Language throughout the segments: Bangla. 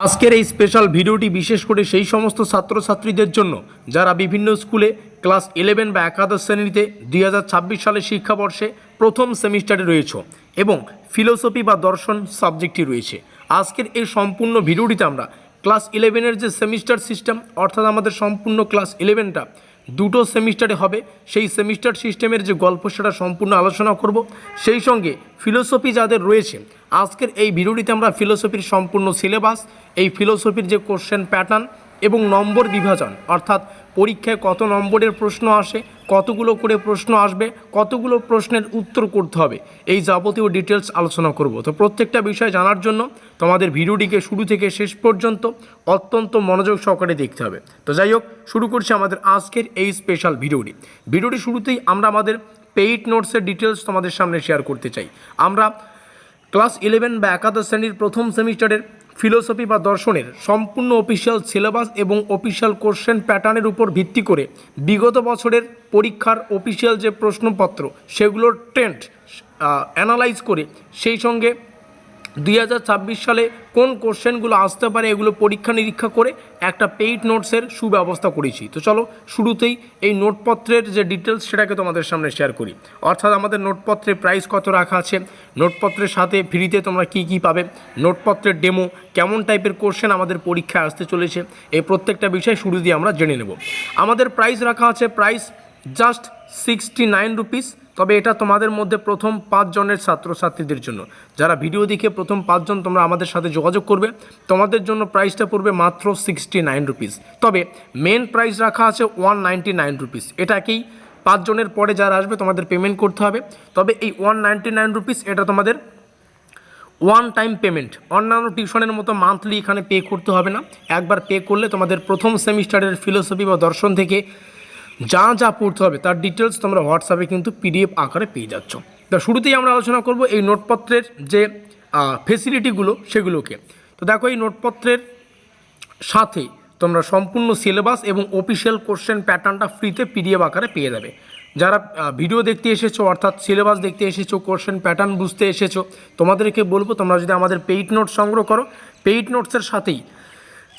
আজকের এই স্পেশাল ভিডিওটি বিশেষ করে সেই সমস্ত ছাত্রছাত্রীদের জন্য যারা বিভিন্ন স্কুলে ক্লাস 11 বা একাদশ শ্রেণীতে 2026 সালের শিক্ষাবর্ষে প্রথম সেমিস্টারে রয়েছে এবং ফিলোসফি বা দর্শন সাবজেক্টটি রয়েছে। আজকের এই সম্পূর্ণ ভিডিওটিতে আমরা ক্লাস 11-এর যে সেমিস্টার সিস্টেম, অর্থাৎ আমাদের সম্পূর্ণ ক্লাস 11টা দুটো সেমিস্টারে হবে, সেই সেমিস্টার সিস্টেমের যে গল্প সেটা সম্পূর্ণ আলোচনা করব। সেই সঙ্গে ফিলোসফি যাদের রয়েছে, আজকের এই ভিডিওটিতে আমরা ফিলোসফির সম্পূর্ণ সিলেবাস, এই ফিলোসফির যে কোশ্চেন প্যাটার্ন এবং নম্বর বিভাজন, অর্থাৎ পরীক্ষায় কত নম্বরের প্রশ্ন আসে, কতগুলো করে প্রশ্ন আসবে, কতগুলো প্রশ্নের উত্তর করতে হবে, এই যাবতীয় ডিটেলস আলোচনা করব। তো প্রত্যেকটা বিষয় জানার জন্য তোমাদের ভিডিওটিকে শুরু থেকে শেষ পর্যন্ত অত্যন্ত মনোযোগ সহকারে দেখতে হবে। তো যাই হোক, শুরু করছি আমাদের আজকের এই স্পেশাল ভিডিওটি শুরুতেই আমরা আমাদের পেইড নোটসের ডিটেলস তোমাদের সামনে শেয়ার করতে চাই। আমরা ক্লাস 11 বা একাদশ শ্রেণীর প্রথম সেমিস্টারের ফিলোসফি বা দর্শনের সম্পূর্ণ অফিসিয়াল সিলেবাস এবং অফিসিয়াল কোশ্চেন প্যাটার্নের উপর ভিত্তি করে বিগত বছরের পরীক্ষার অফিসিয়াল যে প্রশ্নপত্র সেগুলোর ট্রেন্ড অ্যানালাইজ করে, সেই সঙ্গে 2026 সালে কোন কোশ্চেনগুলো আসতে পারে এগুলো পরীক্ষা নিরীক্ষা করে একটা পেইড নোটসের সুব্যবস্থা করেছি। তো চলো শুরুতেই এই নোটপত্রের যে ডিটেলস সেটাকে তোমাদের সামনে শেয়ার করি। অর্থাৎ আমাদের নোটপত্রের প্রাইস কত রাখা আছে, নোটপত্রের সাথে ফ্রিতে তোমরা কি পাবে, নোটপত্রের ডেমো, কেমন টাইপের কোশ্চেন আমাদের পরীক্ষায় আসতে চলেছে, এই প্রত্যেকটা বিষয় শুরু দিয়ে আমরা জেনে নেব। আমাদের প্রাইস রাখা আছে জাস্ট 69 রুপিস। তবে এটা তোমাদের মধ্যে প্রথম 5 জনের ছাত্রছাত্রীদের জন্য, যারা ভিডিও দেখে প্রথম 5 জন তোমরা আমাদের সাথে যোগাযোগ করবে, তোমাদের জন্য প্রাইসটা পড়বে মাত্র 69 রুপিস। তবে মেন প্রাইস রাখা আছে 199 রুপিস। এটাকেই 5 জনের পরে যারা আসবে তোমাদের পেমেন্ট করতে হবে। তবে এই 199 রুপিস এটা তোমাদের ওয়ান টাইম পেমেন্ট, অন্যান্য টিউশনের মতো মান্থলি এখানে পে করতে হবে না। একবার পে করলে তোমাদের প্রথম সেমিস্টারের ফিলোসফি বা দর্শন থেকে যা পড়তে হবে তার ডিটেলস তোমরা হোয়াটসঅ্যাপে কিন্তু পিডিএফ আকারে পেয়ে যাচ্ছ। তো শুরুতেই আমরা আলোচনা করব এই নোটপত্রের যে ফেসিলিটিগুলো সেগুলোকে। তো দেখো, এই নোটপত্রের সাথে তোমরা সম্পূর্ণ সিলেবাস এবং অফিসিয়াল কোশ্চেন প্যাটার্নটা ফ্রিতে পিডিএফ আকারে পেয়ে যাবে। যারা ভিডিও দেখতে এসেছো, অর্থাৎ সিলেবাস দেখতে এসেছো, কোশ্চেন প্যাটার্ন বুঝতে এসেছো, তোমাদেরকে বলবো তোমরা যদি আমাদের পেইড নোটস সংগ্রহ করো, পেইড নোটসের সাথেই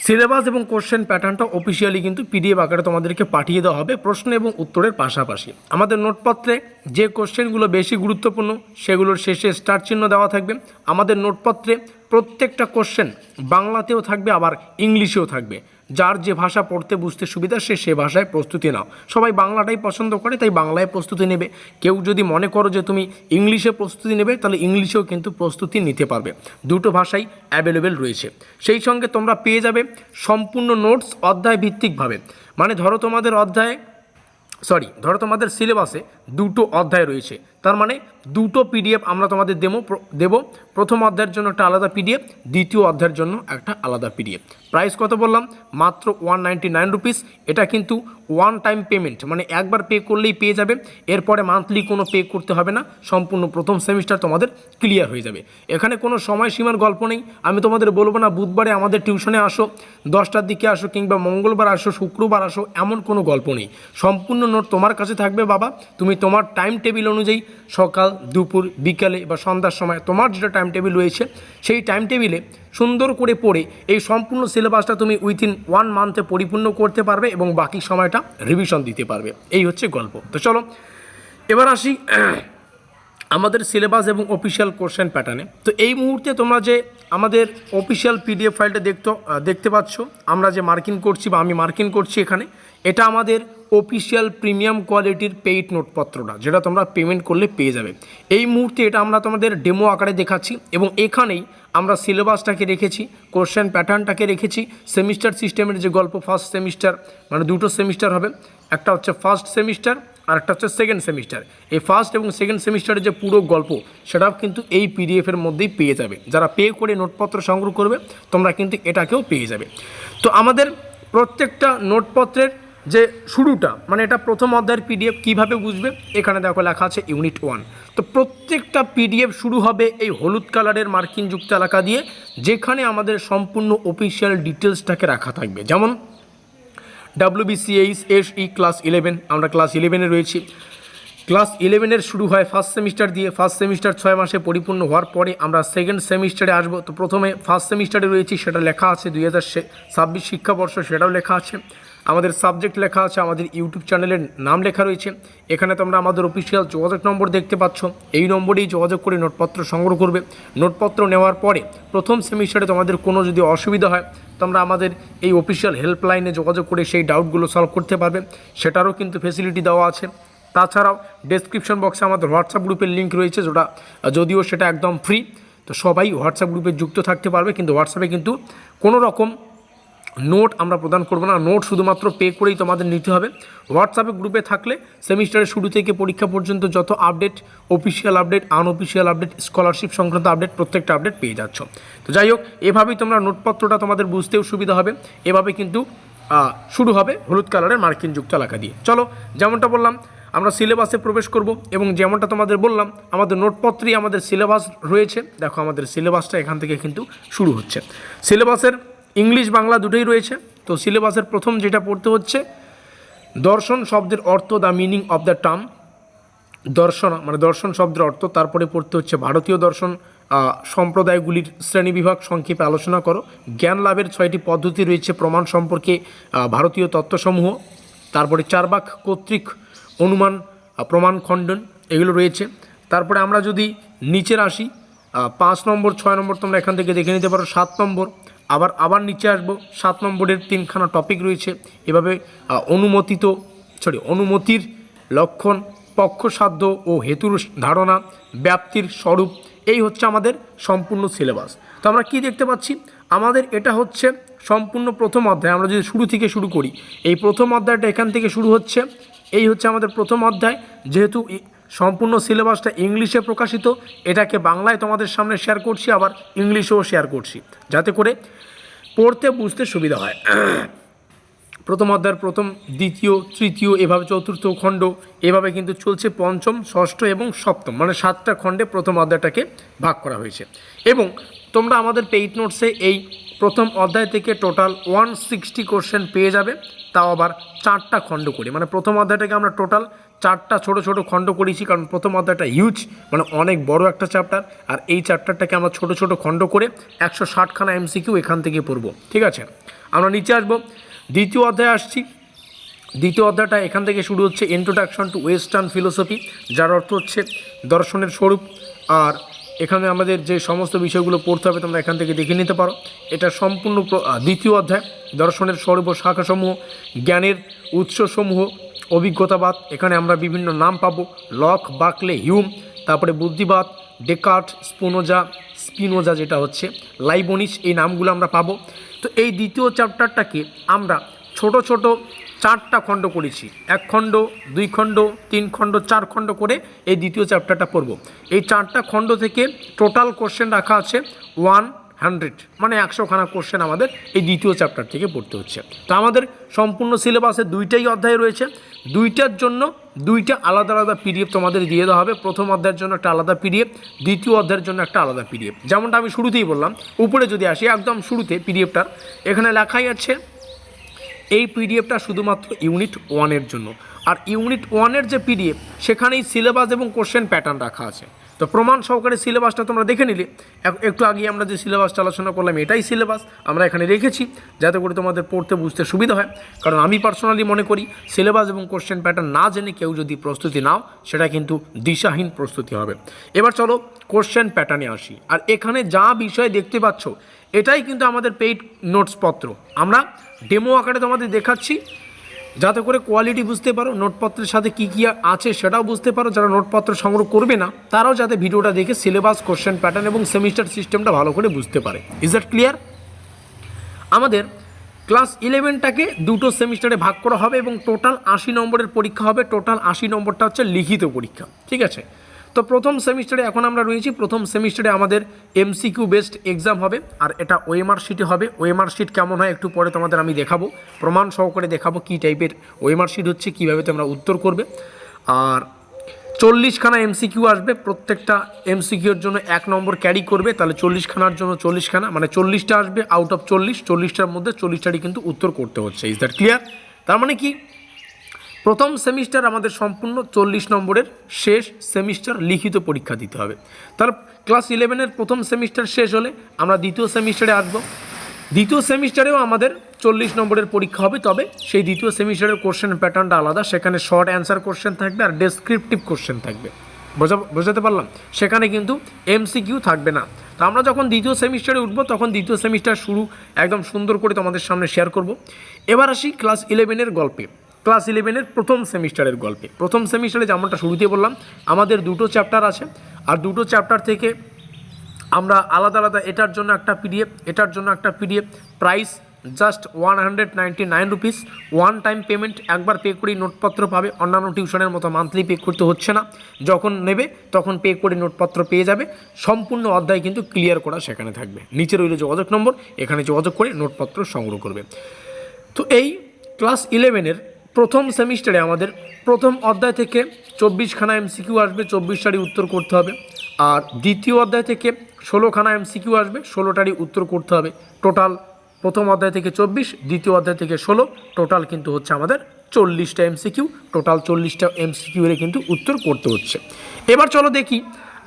সিলেবাস এবং কোশ্চেন প্যাটার্নটা অফিসিয়ালি কিন্তু পিডিএফ আকারে তোমাদেরকে পাঠিয়ে দেওয়া হবে প্রশ্ন এবং উত্তরের পাশাপাশি। আমাদের নোটপত্রে যে কোশ্চেনগুলো বেশি গুরুত্বপূর্ণ সেগুলোর শেষে স্টার চিহ্ন দেওয়া থাকবে। আমাদের নোটপত্রে প্রত্যেকটা কোশ্চেন বাংলাতেও থাকবে, আবার ইংলিশেও থাকবে। যার যে ভাষা পড়তে বুঝতে সুবিধা সে ভাষায় প্রস্তুতি নাও। সবাই বাংলাটাই পছন্দ করে, তাই বাংলায় প্রস্তুতি নেবে। কেউ যদি মনে করো যে তুমি ইংলিশে প্রস্তুতি নেবে, তাহলে ইংলিশেও কিন্তু প্রস্তুতি নিতে পারবে। দুটো ভাষাই অ্যাভেলেবেল রয়েছে। সেই সঙ্গে তোমরা পেয়ে যাবে সম্পূর্ণ নোটস অধ্যায় ভিত্তিকভাবে। মানে ধরো তোমাদের সিলেবাসে দুটো অধ্যায় রয়েছে, তার মানে দুটো পিডিএফ আমরা তোমাদের দেব। প্রথম অধ্যায়ের জন্য একটা আলাদা পিডিএফ, দ্বিতীয় অধ্যায়ের জন্য একটা আলাদা পিডিএফ। প্রাইস কত বললাম? মাত্র 199 রুপিস। এটা কিন্তু ওয়ান টাইম পেমেন্ট, মানে একবার পে করলেই পেয়ে যাবে। এরপরে মান্থলি কোনো পে করতে হবে না, সম্পূর্ণ প্রথম সেমিস্টার তোমাদের ক্লিয়ার হয়ে যাবে। এখানে কোনো সময়সীমার গল্প নেই। আমি তোমাদের বলবো না বুধবারে আমাদের টিউশনে আসো, 10টার দিকে আসো, কিংবা মঙ্গলবার আসো, শুক্রবার আসো, এমন কোনো গল্প নেই। সম্পূর্ণ নোট তোমার কাছে থাকবে বাবা। তুমি তোমার টাইম টেবিল অনুযায়ী সকাল, দুপুর, বিকালে বা সন্ধ্যার সময় তোমার যেটা টাইম টেবিল রয়েছে সেই টাইম টেবিলে সুন্দর করে পড়ে এই সম্পূর্ণ সিলেবাসটা তুমি উইথিন 1 মান্থে পরিপূর্ণ করতে পারবে এবং বাকি সময়টা রিভিশন দিতে পারবে। এই হচ্ছে গল্প। তো চলো এবার আসি আমাদের সিলেবাস এবং অফিসিয়াল কোশ্চেন প্যাটার্নে। তো এই মুহূর্তে তোমরা যে আমাদের অফিসিয়াল পিডিএফ ফাইলটা দেখতে পাচ্ছ, আমরা যে মার্কিং করছি বা আমি মার্কিং করছি এখানে, এটা আমাদের অফিসিয়াল প্রিমিয়াম কোয়ালিটির পেইড নোটপত্রটা, যেটা তোমরা পেমেন্ট করলে পেয়ে যাবে। এই মুহূর্তে এটা আমরা তোমাদের ডেমো আকারে দেখাচ্ছি এবং এখানেই আমরা সিলেবাসটাকে রেখেছি, কোশ্চেন প্যাটার্নটাকে রেখেছি, সেমিস্টার সিস্টেমের যে গল্প, ফার্স্ট সেমিস্টার, মানে দুটো সেমিস্টার হবে, একটা হচ্ছে ফার্স্ট সেমিস্টার আর একটা হচ্ছে সেকেন্ড সেমিস্টার। এই ফার্স্ট এবং সেকেন্ড সেমিস্টারের যে পুরো গল্প সেটাও কিন্তু এই পিডিএফের মধ্যেই পেয়ে যাবে। যারা পে করে নোটপত্র সংগ্রহ করবে তোমরা কিন্তু এটাকেও পেয়ে যাবে। তো আমাদের প্রত্যেকটা নোটপত্রের যে শুরুটা, মানে এটা প্রথম অধ্যায়ের পিডিএফ কীভাবে বুঝবে, এখানে দেখো লেখা আছে ইউনিট 1। তো প্রত্যেকটা পিডিএফ শুরু হবে এই হলুদ কালারের মার্কিনযুক্ত এলাকা দিয়ে, যেখানে আমাদের সম্পূর্ণ অফিসিয়াল ডিটেলসটাকে রাখা থাকবে। যেমন WBCH SE ক্লাস 11, আমরা ক্লাস 11-এ রয়েছি। ক্লাস 11-এর শুরু হয় ফার্স্ট সেমিস্টার দিয়ে। ফার্স্ট সেমিস্টার 6 মাসে পরিপূর্ণ হওয়ার পরে আমরা সেকেন্ড সেমিস্টারে আসবো। তো প্রথমে ফার্স্ট সেমিস্টারে রয়েছি, সেটা লেখা আছে 2026 শিক্ষাবর্ষ, সেটাও লেখা আছে। আমাদের সাবজেক্ট লেখা আছে, আমাদের ইউটিউব চ্যানেলের নাম লেখা রয়েছে। এখানে তোমরা আমাদের অফিসিয়াল যোগাযোগ নম্বর দেখতে পাচ্ছ, এই নম্বরেই যোগাযোগ করে নোটপত্র সংগ্রহ করবে। নোটপত্র নেওয়ার পরে প্রথম সেমিস্টারে তোমাদের কোনো যদি অসুবিধা হয়, তোমরা আমাদের এই অফিসিয়াল হেল্পলাইনে যোগাযোগ করে সেই ডাউটগুলো সলভ করতে পারবে, সেটারও কিন্তু ফেসিলিটি দেওয়া আছে। তাছাড়াও ডেসক্রিপশন বক্সে আমাদের হোয়াটসঅ্যাপ গ্রুপের লিঙ্ক রয়েছে, যদিও সেটা একদম ফ্রি। তো সবাই হোয়াটসঅ্যাপ গ্রুপে যুক্ত থাকতে পারবে, কিন্তু হোয়াটসঅ্যাপে কিন্তু কোনো রকম নোট আমরা প্রদান করব না, নোট শুধুমাত্র পে করেই তোমাদের নিতে হবে। হোয়াটসঅ্যাপে গ্রুপে থাকলে সেমিস্টারের শুরু থেকে পরীক্ষা পর্যন্ত যত update, official update, unofficial update, scholarship সংক্রান্ত আপডেট, প্রত্যেকটা আপডেট পেয়ে যাচ্ছ। তো যাই হোক, এভাবেই তোমরা নোটপত্রটা তোমাদের বুঝতেও সুবিধা হবে। এভাবে কিন্তু শুরু হবে হলুদ কালারের মার্কিন যুক্ত এলাকা দিয়ে। চলো, যেমনটা বললাম আমরা সিলেবাসে প্রবেশ করব, এবং যেমনটা তোমাদের বললাম আমাদের নোটপত্রেই আমাদের সিলেবাস রয়েছে। দেখো আমাদের সিলেবাসটা এখান থেকে কিন্তু শুরু হচ্ছে। সিলেবাসের ইংলিশ বাংলা দুটোই রয়েছে। তো সিলেবাসের প্রথম যেটা পড়তে হচ্ছে দর্শন শব্দের অর্থ, the meaning of the term. দর্শন মানে দর্শন শব্দের অর্থ। তারপরে পড়তে হচ্ছে ভারতীয় দর্শন সম্প্রদায়গুলির শ্রেণীবিভাগ সংক্ষেপে আলোচনা করো। জ্ঞান লাভের 6টি পদ্ধতি রয়েছে, প্রমাণ সম্পর্কে ভারতীয় তত্ত্বসমূহ। তারপরে চারবাক কর্তৃক অনুমান, প্রমাণ খণ্ডন, এগুলো রয়েছে। তারপরে আমরা যদি নিচের আসি 5 নম্বর 6 নম্বর তোমরা এখান থেকে দেখে নিতে পারো। 7 নম্বর আবার নিচে আসবো, 7 নম্বরের 3খানা টপিক রয়েছে। এভাবে অনুমতির লক্ষণ, পক্ষসাধ্য ও হেতুর ধারণা, ব্যাপ্তির স্বরূপ, এই হচ্ছে আমাদের সম্পূর্ণ সিলেবাস। তো আমরা কি দেখতে পাচ্ছি, আমাদের এটা হচ্ছে সম্পূর্ণ প্রথম অধ্যায়। আমরা যদি শুরু থেকে শুরু করি, এই প্রথম অধ্যায়টা এখান থেকে শুরু হচ্ছে। এই হচ্ছে আমাদের প্রথম অধ্যায়। যেহেতু সম্পূর্ণ সিলেবাসটা ইংলিশে প্রকাশিত, এটাকে বাংলায় তোমাদের সামনে শেয়ার করছি, আবার ইংলিশেও শেয়ার করছি, যাতে করে পড়তে বুঝতে সুবিধা হয়। প্রথম অধ্যায়ের প্রথম, দ্বিতীয়, তৃতীয়, এভাবে চতুর্থ খণ্ড, এভাবে কিন্তু চলছে পঞ্চম, ষষ্ঠ এবং সপ্তম, মানে 7টা খণ্ডে প্রথম অধ্যায়টাকে ভাগ করা হয়েছে। এবং তোমরা আমাদের পেইড নোটসে এই প্রথম অধ্যায় থেকে টোটাল 160 কোশ্চেন পেয়ে যাবে, তাও আবার 4টা খণ্ড করে। মানে প্রথম অধ্যায়টাকে আমরা টোটাল 4টা ছোট ছোট খণ্ড করেছি, কারণ প্রথম অধ্যায়টা হিউজ, মানে অনেক বড় একটা চ্যাপ্টার। আর এই চ্যাপ্টারটাকে আমরা ছোট ছোট খণ্ড করে 160খানা MCQ এখান থেকে পড়ব। ঠিক আছে, আমরা নিচে আসবো, দ্বিতীয় অধ্যায়ে আসছি। দ্বিতীয় অধ্যায়টা এখান থেকে শুরু হচ্ছে, ইন্ট্রোডাকশন টু ওয়েস্টার্ন ফিলোসফি, যার অর্থ হচ্ছে দর্শনের স্বরূপ। আর এখানে আমাদের যে সমস্ত বিষয়গুলো পড়তে হবে তোমরা এখান থেকে দেখে নিতে পারো। এটা সম্পূর্ণ দ্বিতীয় অধ্যায়, দর্শনের স্বরূপ ও শাখাসমূহ, জ্ঞানের উৎসসমূহ, অভিজ্ঞতাবাদ, এখানে আমরা বিভিন্ন নাম পাবো, লক, বাকলে, হিউম। তারপরে বুদ্ধিবাদ, ডেকার্ট, স্পিনোজা যেটা হচ্ছে, লাইবনিস, এই নামগুলো আমরা পাবো। তো এই দ্বিতীয় চ্যাপ্টারটাকে আমরা ছোট ছোট 4টা খণ্ড করেছি, 1 খণ্ড, 2 খণ্ড, 3 খণ্ড, 4 খণ্ড করে এই দ্বিতীয় চ্যাপ্টারটা পড়ব। এই 4টা খণ্ড থেকে টোটাল কোশ্চেন রাখা আছে 100, মানে 100খানা কোশ্চেন আমাদের এই দ্বিতীয় চ্যাপ্টার থেকে পড়তে হচ্ছে। তো আমাদের সম্পূর্ণ সিলেবাসে 2টাই অধ্যায় রয়েছে, 2টার জন্য 2টা আলাদা আলাদা PDF তোমাদের দিয়ে দেওয়া হবে। প্রথম অধ্যায়ের জন্য একটা আলাদা PDF, দ্বিতীয় অধ্যায়ের জন্য একটা আলাদা PDF। যেমনটা আমি শুরুতেই বললাম, উপরে যদি আসি একদম শুরুতে PDFটার এখানে লেখাই আছে এই PDFটা শুধুমাত্র ইউনিট 1-এর জন্য। আর ইউনিট 1-এর যে PDF, সেখানেই সিলেবাস এবং কোশ্চেন প্যাটার্ন রাখা আছে। তো প্রমাণ সহকারে সিলেবাসটা তোমরা দেখে নিলে। একটু আগে আমরা যে সিলেবাসটা আলোচনা করলাম, এটাই সিলেবাস আমরা এখানে রেখেছি, যাতে করে তোমাদের পড়তে বুঝতে সুবিধা হয়। কারণ আমি পার্সোনালি মনে করি সিলেবাস এবং কোশ্চেন প্যাটার্ন না জেনে কেউ যদি প্রস্তুতি নাও, সেটা কিন্তু দিশাহীন প্রস্তুতি হবে। এবার চলো কোশ্চেন প্যাটার্নে আসি। আর এখানে যা বিষয় দেখতে পাচ্ছ, এটাই কিন্তু আমাদের পেইড নোটসপত্র। আমরা ডেমো আকারে তোমাদের দেখাচ্ছি, যাতে করে কোয়ালিটি বুঝতে পারো, নোটপত্রের সাথে কী কী আছে সেটাও বুঝতে পারো। যারা নোটপত্র সংগ্রহ করবে না, তারাও যাতে ভিডিওটা দেখে সিলেবাস, কোশ্চেন প্যাটার্ন এবং সেমিস্টার সিস্টেমটা ভালো করে বুঝতে পারে। Is that clear? আমাদের ক্লাস 11টাকে 2টো সেমিস্টারে ভাগ করা হবে এবং টোটাল 80 নম্বরের পরীক্ষা হবে। টোটাল 80 নম্বরটা হচ্ছে লিখিত পরীক্ষা। ঠিক আছে, তো প্রথম সেমিস্টারে এখন আমরা রয়েছি। প্রথম সেমিস্টারে আমাদের MCQ বেসড এক্সাম হবে, আর এটা OMR শিটে হবে। OMR শিট কেমন হয় একটু পরে তোমাদের আমি দেখাবো, প্রমাণ সহকারে দেখাবো কী টাইপের OMR শিট হচ্ছে, কীভাবে তোমরা উত্তর করবে। আর 40খানা MCQ আসবে, প্রত্যেকটা MCQর জন্য 1 নম্বর ক্যারি করবে, তাহলে 40খানার জন্য 40খানা, মানে 40টা আসবে আউট অফ 40। 40টার মধ্যে 40টারই কিন্তু উত্তর করতে হচ্ছে। Is that clear? তার মানে কি, প্রথম সেমিস্টার আমাদের সম্পূর্ণ 40 নম্বরের শেষ সেমিস্টার লিখিত পরীক্ষা দিতে হবে। তাহলে ক্লাস 11-এর প্রথম সেমিস্টার শেষ হলে আমরা দ্বিতীয় সেমিস্টারে আসব। দ্বিতীয় সেমিস্টারেও আমাদের 40 নম্বরের পরীক্ষা হবে, তবে সেই দ্বিতীয় সেমিস্টারের কোশ্চেন প্যাটার্নটা আলাদা। সেখানে শর্ট অ্যান্সার কোশ্চেন থাকবে আর ডেসক্রিপটিভ কোশ্চেন থাকবে। বোঝাতে পারলাম? সেখানে কিন্তু এমসিকিউ থাকবে না। তো আমরা যখন দ্বিতীয় সেমিস্টারে উঠবো তখন দ্বিতীয় সেমিস্টার শুরু একদম সুন্দর করে তোমাদের সামনে শেয়ার করব। এবার আসি ক্লাস 11-এর গল্পে। ক্লাস 11-এর প্রথম সেমিস্টারের গল্পে। প্রথম সেমিস্টারে যেমনটা শুরুতে বললাম, আমাদের দুটো চ্যাপ্টার আছে, আর দুটো চ্যাপ্টার থেকে আমরা আলাদা আলাদা এটার জন্য একটা পিডিএফ, এটার জন্য একটা PDF. Price just 199 rupees. One time payment, একবার পে করেই নোটপত্র পাবে। অন্যান্য টিউশনের মতো মান্থলি পে করতে হচ্ছে না, যখন নেবে তখন পে করে নোটপত্র পেয়ে যাবে। সম্পূর্ণ অধ্যায় কিন্তু ক্লিয়ার করা সেখানে থাকবে। নিচে রইল যোগাযোগ নম্বর, এখানে যোগাযোগ করে নোটপত্র সংগ্রহ করবে। তো এই ক্লাস 11-এর প্রথম সেমিস্টারে আমাদের প্রথম অধ্যায় থেকে 24খানা এমসিকিউ আসবে, 24টারই উত্তর করতে হবে। আর দ্বিতীয় অধ্যায় থেকে 16খানা এমসিকিউ আসবে, 16টারই উত্তর করতে হবে। টোটাল প্রথম অধ্যায় থেকে 24, দ্বিতীয় অধ্যায় থেকে 16, টোটাল কিন্তু হচ্ছে আমাদের 40টা এমসিকিউ। টোটাল 40টা এমসিকিউ এর কিন্তু উত্তর করতে হচ্ছে। এবার চলো দেখি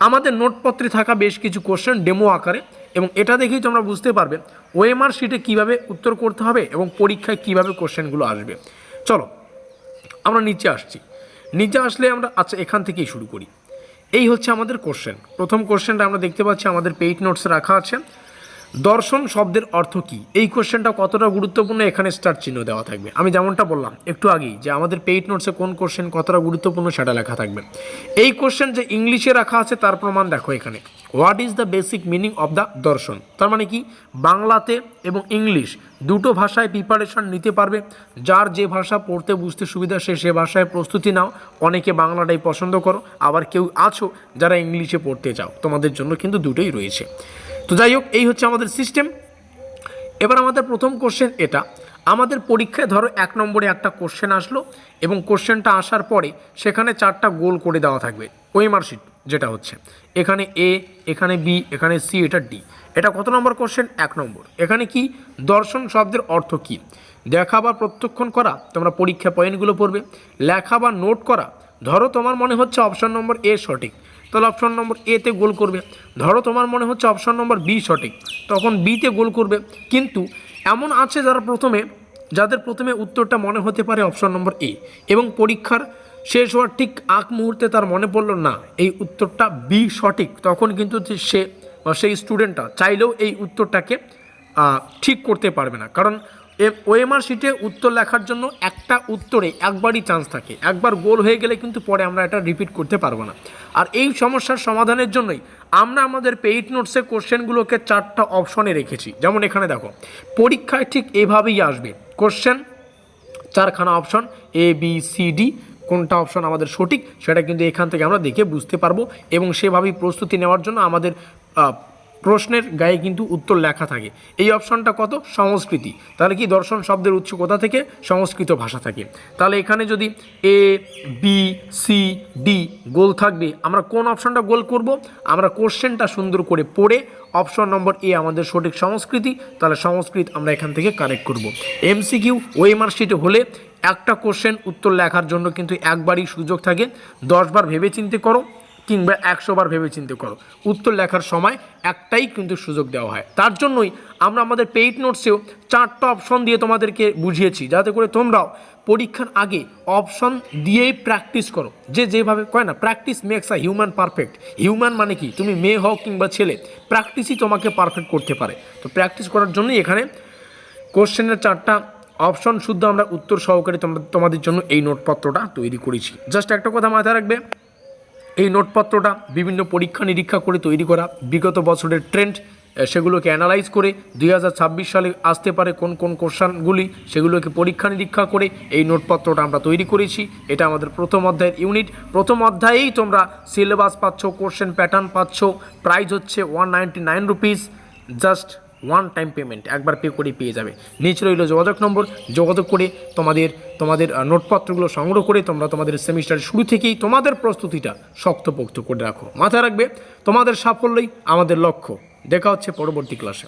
আমাদের নোটপত্রে থাকা বেশ কিছু কোশ্চেন ডেমো আকারে, এবং এটা দেখেই তোমরা বুঝতে পারবে ওএমআর শিটে কীভাবে উত্তর করতে হবে এবং পরীক্ষায় কীভাবে কোশ্চেনগুলো আসবে। চলো আমরা নিচে আসছি। নিচে আসলে আমরা এখান থেকেই শুরু করি। এই হচ্ছে আমাদের কোশ্চেন। প্রথম কোশ্চেনটা আমরা দেখতে পাচ্ছি আমাদের পেইড নোটসে রাখা আছে। দর্শন শব্দের অর্থ কী? এই কোশ্চেনটা কতটা গুরুত্বপূর্ণ, এখানে স্টার চিহ্ন দেওয়া থাকবে। আমি যেমনটা বললাম একটু আগেই যে আমাদের পেইড নোটসে কোন কোশ্চেন কতটা গুরুত্বপূর্ণ সেটা লেখা থাকবে। এই কোশ্চেন যে ইংলিশে রাখা আছে তার প্রমাণ দেখো এখানে। What is the basic meaning of the দর্শন? তার মানে কি, বাংলাতে এবং ইংলিশ দুটো ভাষায় প্রিপারেশন নিতে পারবে। যার যে ভাষা পড়তে বুঝতে সুবিধা সে ভাষায় প্রস্তুতি নাও। অনেকে বাংলাটাই পছন্দ করো, আবার কেউ আছো যারা ইংলিশে পড়তে চাও, তোমাদের জন্য কিন্তু দুটোই রয়েছে। তো যাই হোক, এই হচ্ছে আমাদের সিস্টেম। এবার আমাদের প্রথম কোশ্চেন এটা। আমাদের পরীক্ষায় ধরো 1 নম্বরে একটা কোশ্চেন আসলো, এবং কোশ্চেনটা আসার পরে সেখানে 4টা গোল করে দেওয়া থাকবে ওএমআর শিট যেটা হচ্ছে। এখানে এ, এখানে বি, এখানে সি, এটা ডি। এটা কত নম্বর কোশ্চেন? 1 নম্বর। এখানে কি, দর্শন শব্দের অর্থ কী? দেখা বা প্রত্যক্ষণ করা, তোমরা পরীক্ষা পয়েন্টগুলো পড়বে। লেখা বা নোট করা, ধরো তোমার মনে হচ্ছে অপশন নম্বর এ সঠিক, তাহলে অপশন নম্বর এতে গোল করবে। ধরো তোমার মনে হচ্ছে অপশন নম্বর বি সঠিক, তখন বিতে গোল করবে। কিন্তু এমন আছে যাদের প্রথমে উত্তরটা মনে হতে পারে অপশন নম্বর এ, এবং পরীক্ষার শেষ হওয়ার ঠিক আগ মুহূর্তে তার মনে পড়লো না এই উত্তরটা বি সঠিক, তখন কিন্তু সেই স্টুডেন্টটা চাইলেও এই উত্তরটাকে ঠিক করতে পারবে না। কারণ ওএমআর শিটে উত্তর লেখার জন্য একটা উত্তরে একবারই চান্স থাকে। একবার গোল হয়ে গেলে কিন্তু পরে আমরা এটা রিপিট করতে পারবো না। আর এই সমস্যার সমাধানের জন্যই আমরা আমাদের পেইড নোটসে কোশ্চেনগুলোকে 4টা অপশনে রেখেছি। যেমন এখানে দেখো, পরীক্ষায় ঠিক এভাবেই আসবে কোশ্চেন, 4খানা option A B C D. কোনটা অপশন আমাদের সঠিক সেটা কিন্তু এখান থেকে আমরা দেখে বুঝতে পারবো, এবং সেভাবেই প্রস্তুতি নেওয়ার জন্য আমাদের প্রশ্নের গায়ে কিন্তু উত্তর লেখা থাকে। এই অপশনটা কত? সংস্কৃতি। তাহলে কি, দর্শন শব্দের উৎস কোথা থেকে? সংস্কৃত ভাষা থেকে। তাহলে এখানে যদি এ বি সি ডি গোল থাকবে, আমরা কোন অপশনটা গোল করব? আমরা কোশ্চেনটা সুন্দর করে পড়ে অপশন নম্বর এ আমাদের সঠিক সংস্কৃতি, তাহলে সংস্কৃত আমরা এখান থেকে কারেক্ট করব। এমসিকিউ ওএমআর শিটে হলে একটা কোশ্চেন উত্তর লেখার জন্য কিন্তু একবারই সুযোগ থাকে। 10 বার ভেবে চিন্তে করো কিংবা 100 বার ভেবে চিন্তে করো, উত্তর লেখার সময় একটাই কিন্তু সুযোগ দেওয়া হয়। তার জন্যই আমরা আমাদের পেইড নোটসেও 4টা অপশন দিয়ে তোমাদেরকে বুঝিয়েছি, যাতে করে তোমরাও পরীক্ষার আগে অপশন দিয়েই প্র্যাকটিস করো। যেভাবে কয় না, practice makes a human perfect. Human মানে কি, তুমি মেয়ে হও কিংবা ছেলে, প্র্যাকটিসই তোমাকে পারফেক্ট করতে পারে। তো প্র্যাকটিস করার জন্যই এখানে কোশ্চেনের 4টা অপশন শুদ্ধ আমরা উত্তর সহকারে তোমাদের জন্য এই নোটপত্রটা তৈরি করেছি। জাস্ট একটা কথা মাথায় রাখবে, এই নোটপত্রটা বিভিন্ন পরীক্ষা নিরীক্ষা করে তৈরি করা, বিগত বছরের ট্রেন্ড সেগুলোকে অ্যানালাইজ করে 2026 সালে আসতে পারে কোন কোন কোশ্চেনগুলি, সেগুলোকে পরীক্ষা নিরীক্ষা করে এই নোটপত্রটা আমরা তৈরি করেছি। এটা আমাদের প্রথম অধ্যায়ের ইউনিট। প্রথম অধ্যায়েই তোমরা সিলেবাস পাচ্ছ, কোশ্চেন প্যাটার্ন পাচ্ছ। প্রাইস হচ্ছে 199 rupees. Just one time payment, একবার পে করে পেয়ে যাবে। নিচে রইল যোগাযোগ নম্বর, যোগাযোগ করে তোমাদের নোটপত্রগুলো সংগ্রহ করে তোমরা তোমাদের সেমিস্টারের শুরু থেকেই তোমাদের প্রস্তুতিটা শক্তপোক্ত করে রাখো। মাথায় রাখবে, তোমাদের সাফল্যই আমাদের লক্ষ্য। দেখা হচ্ছে পরবর্তী ক্লাসে।